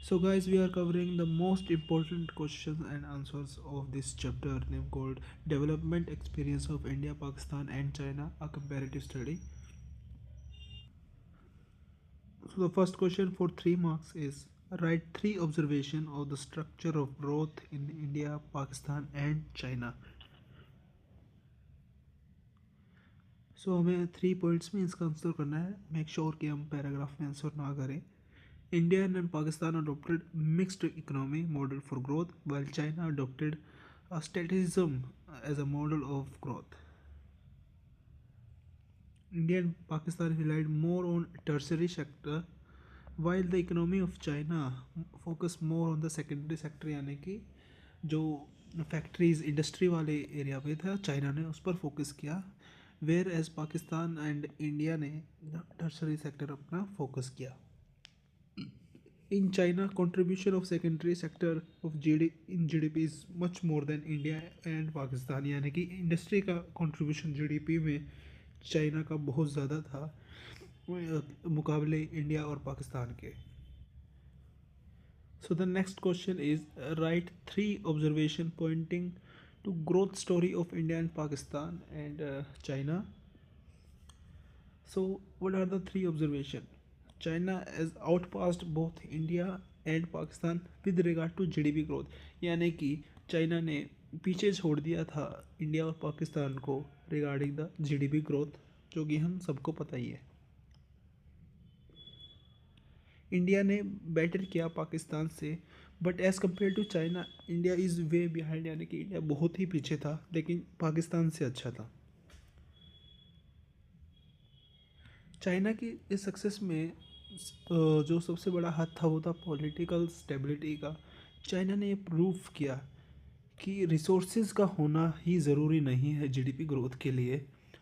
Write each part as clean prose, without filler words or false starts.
So, guys, we are covering the most important questions and answers of this chapter named called Development Experience of India, Pakistan, and China, a comparative study. So, the first question for 3 marks is write three observation of the structure of growth in India, Pakistan, and China. सो हमें 3 points में इसका answer करना है. Make sure कि हम paragraph में answer ना करें. India and Pakistan adopted mixed economy model for growth, while China adopted a statism as a model of growth. India and Pakistan relied more on tertiary sector, while the economy of China focused more on the secondary sector, यानी कि जो factories industry वाले area पे था China ने उस पर focus किया, whereas Pakistan and India ने टर्सरी सेक्टर अपना फोकस किया. In China, contribution of secondary sector of GDP is much more than India and Pakistan. यानी कि इंडस्ट्री का contribution GDP में चाइना का बहुत ज़्यादा था मुकाबले इंडिया और पाकिस्तान के. So the next question is write three observation pointing to growth story of India and Pakistan and China. So what are the three observation? China has outpassed both India and Pakistan with regard to GDP growth. यानी कि China ने पीछे छोड़ दिया था India और पाकिस्तान को regarding the GDP growth, जो कि हम सबको पता ही है. इंडिया ने बेटर किया पाकिस्तान से, but as compare to China India is way behind, यानी कि इंडिया बहुत ही पीछे था लेकिन पाकिस्तान से अच्छा था. चाइना की इस सक्सेस में जो सबसे बड़ा हाथ था वो था पॉलिटिकल स्टेबिलिटी का. चाइना ने प्रूफ किया कि रिसोर्सेज का होना ही ज़रूरी नहीं है जीडीपी ग्रोथ के लिए.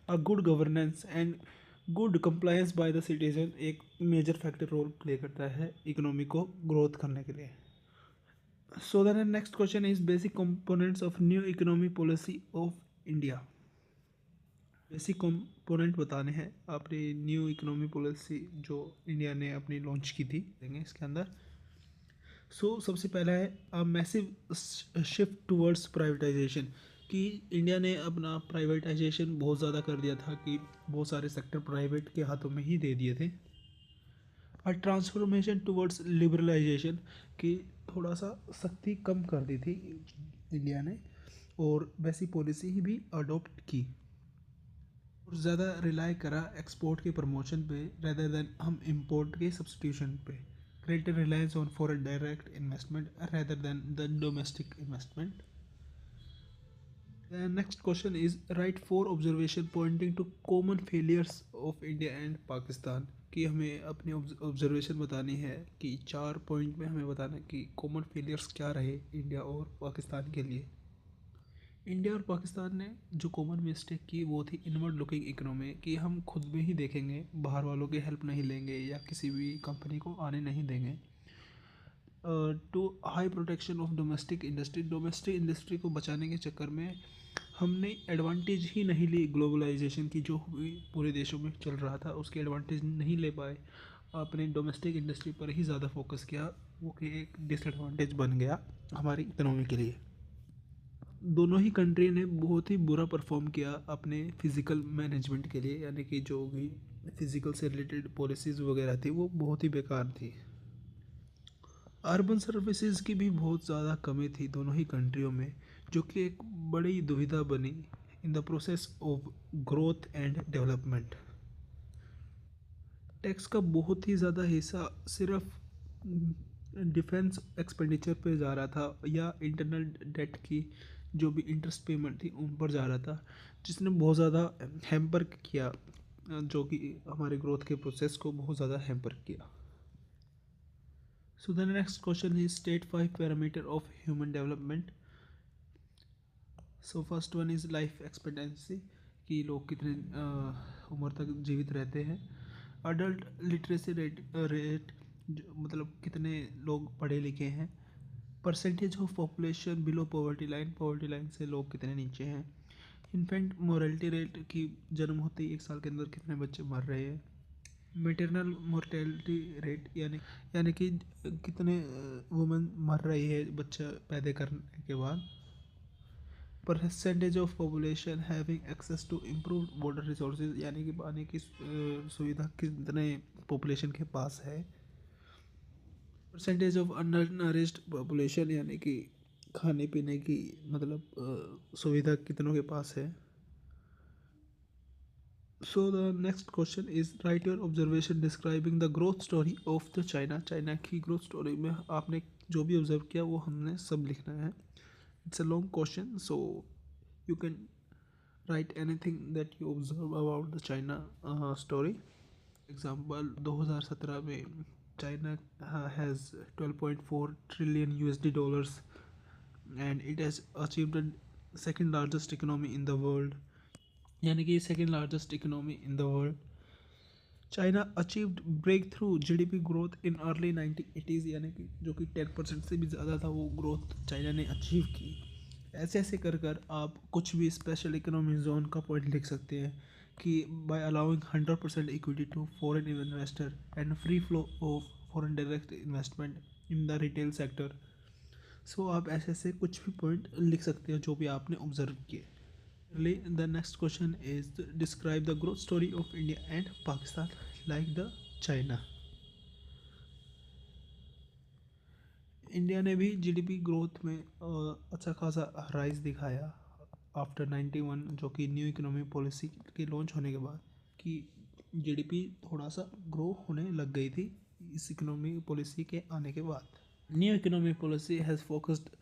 A good governance and good compliance by the citizen एक मेजर फैक्टर रोल प्ले करता है इकोनॉमी को ग्रोथ करने के लिए. So then next question is basic components of new economy policy of India. Basic component बताने हैं अपनी न्यू इकोनॉमी पॉलिसी जो इंडिया ने अपनी लॉन्च की थी देंगे इसके अंदर. सो सबसे पहला है a massive shift towards privatisation, कि इंडिया ने अपना प्राइवेटाइजेशन बहुत ज़्यादा कर दिया था कि बहुत सारे सेक्टर प्राइवेट के हाथों में ही दे दिए थे. अ ट्रांसफॉर्मेशन टूवर्ड्स लिबरलाइजेशन, कि थोड़ा सा सख्ती कम कर दी थी इंडिया ने और वैसी पॉलिसी ही भी अडॉप्ट की. और ज़्यादा रिलाई करा एक्सपोर्ट के प्रमोशन पे रेदर देन हम इंपोर्ट के सब्सटीट्यूशन पे. Greater reliance on foreign direct investment rather than the domestic investment. The next question is write four observation pointing to common failures of India and Pakistan, कि हमें अपनी observation बतानी है कि 4 point में हमें बताना है कि कॉमन फेलियर्स क्या रहे इंडिया और पाकिस्तान के लिए. इंडिया और पाकिस्तान ने जो कॉमन मिस्टेक की वो थी इनवर्ड लुकिंग इकोनॉमी, कि हम खुद में ही देखेंगे, बाहर वालों की हेल्प नहीं लेंगे या किसी भी कंपनी को आने नहीं देंगे. Too high protection of domestic industry को बचाने के चक्कर में हमने एडवांटेज ही नहीं ली ग्लोबलाइजेशन की, जो पूरे देशों में चल रहा था उसकी एडवांटेज नहीं ले पाए. अपने डोमेस्टिक इंडस्ट्री पर ही ज़्यादा फोकस किया, वो कि एक डिसएडवांटेज बन गया हमारी इकोनॉमी के लिए. दोनों ही कंट्री ने बहुत ही बुरा परफॉर्म किया अपने फिज़िकल मैनेजमेंट के लिए, यानी कि जो भी फिज़िकल से रिलेटेड पॉलिसीज़ वगैरह थी वो बहुत ही बेकार थी. अर्बन सर्विसेज की भी बहुत ज़्यादा कमी थी दोनों ही कंट्रियों में, जो कि एक बड़ी दुविधा बनी in the process of growth and development. Tax का बहुत ही ज़्यादा हिस्सा सिर्फ डिफेंस एक्सपेंडिचर पे जा रहा था या इंटरनल डेट की जो भी इंटरेस्ट पेमेंट थी उन पर जा रहा था, जिसने बहुत ज़्यादा हैम्पर किया, जो कि हमारे ग्रोथ के प्रोसेस को बहुत ज़्यादा हैम्पर किया. So the next question is state 5 parameter of human development. So first one is life expectancy, कि लोग कितने उम्र तक जीवित रहते हैं. अडल्ट लिटरेसी रेट मतलब कितने लोग पढ़े लिखे हैं. Percentage of population below poverty line से लोग कितने नीचे हैं. इन्फेंट मोरलिटी रेट, की जन्म होते ही 1 साल के अंदर कितने बच्चे मर रहे हैं. मेटरनल मोर्टेलिटी रेट यानी कि कितने वुमेन मर रही है बच्चा पैदा करने के बाद। Percentage of population having access to improved water resources यानी कि पानी की सुविधा कितने पॉपुलेशन के पास है। Percentage of under nourished population यानी कि खाने पीने की सुविधा कितनों के पास है। So the next question is write your observation describing the growth story of the China। China की ग्रोथ स्टोरी में आपने जो भी ऑब्जर्व किया वो हमने सब लिखना है। It's a long question, so you can write anything that you observe about the China story। Example 2017 में China has 12.4 trillion USD dollars and it has achieved the second largest economy in the world यानी कि second largest economy in the world. China achieved breakthrough GDP growth in early 1980s यानी कि जो कि 10% से भी ज़्यादा था वो ग्रोथ चाइना ने अचीव की। ऐसे ऐसे कर आप कुछ भी स्पेशल इकोनॉमिक जोन का पॉइंट लिख सकते हैं कि by allowing 100% equity to foreign investor and free flow of foreign direct investment in the retail sector. So आप ऐसे ऐसे कुछ भी पॉइंट लिख सकते हैं जो भी आपने ऑब्जर्व किए। The next question is describe the growth story of India and Pakistan like the China। India ने भी जीडीपी ग्रोथ में अच्छा खासा राइज दिखाया आफ्टर 91 जो कि न्यू इकोनॉमी पॉलिसी के लॉन्च होने के बाद कि जीडीपी थोड़ा सा ग्रो होने लग गई थी इस इकोनॉमी पॉलिसी के आने के बाद। New economy policy has focused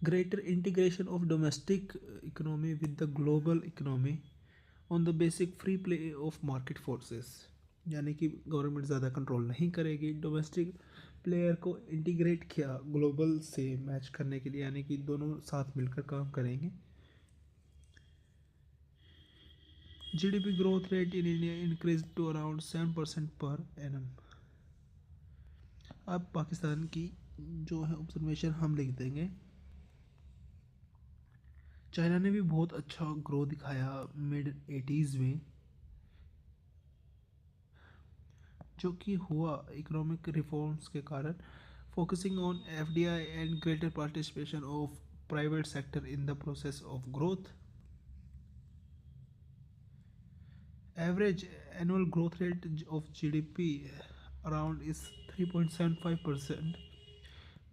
greater integration of domestic economy with the global economy on the basic free play of market forces यानी कि गवर्नमेंट ज़्यादा कंट्रोल नहीं करेगी, डोमेस्टिक प्लेयर को इंटीग्रेट किया ग्लोबल से मैच करने के लिए यानी कि दोनों साथ मिलकर काम करेंगे। GDP growth rate in India increase to around 7% per annum. अब पाकिस्तान की जो है ऑब्जर्वेशन हम लिख देंगे। चाइना ने भी बहुत अच्छा ग्रो दिखाया मिड 80s में जो कि हुआ इकोनॉमिक रिफॉर्म्स के कारण, focusing on FDI and greater participation of private sector in the process of growth. Average annual growth rate of GDP around is 3.75%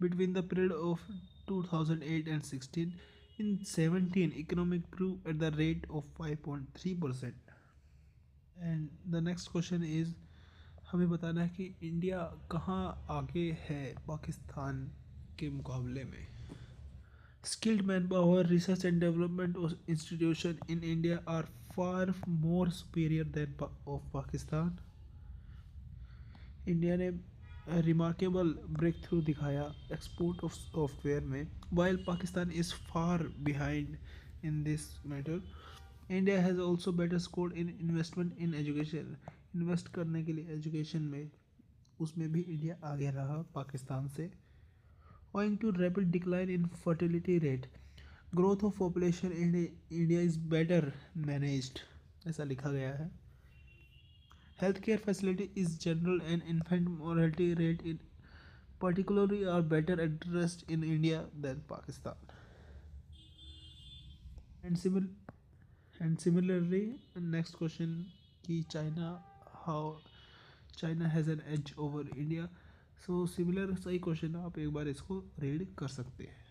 between the period of 2008 and 16। In 17 economic grew at the rate of 5.3%। and the next question is हमें बताना है कि India कहाँ आगे है पाकिस्तान के मुकाबले में। Skilled man power research and development institution in India are far more superior than of Pakistan. India ने रिमार्केबल ब्रेक थ्रू दिखाया एक्सपोर्ट ऑफ सॉफ्टवेयर में, while Pakistan is far behind in this matter. India has also better score in investment in education. Invest करने के लिए education में उसमें भी India आगे रहा पाकिस्तान से। Owing to rapid decline in fertility rate, growth of population in India is better managed, ऐसा लिखा गया है। Healthcare facility is general and infant mortality rate in particularly are better addressed in India than Pakistan। And similarly, next question कि how China has an edge over India। So similar सही question आप एक बार इसको read कर सकते हैं।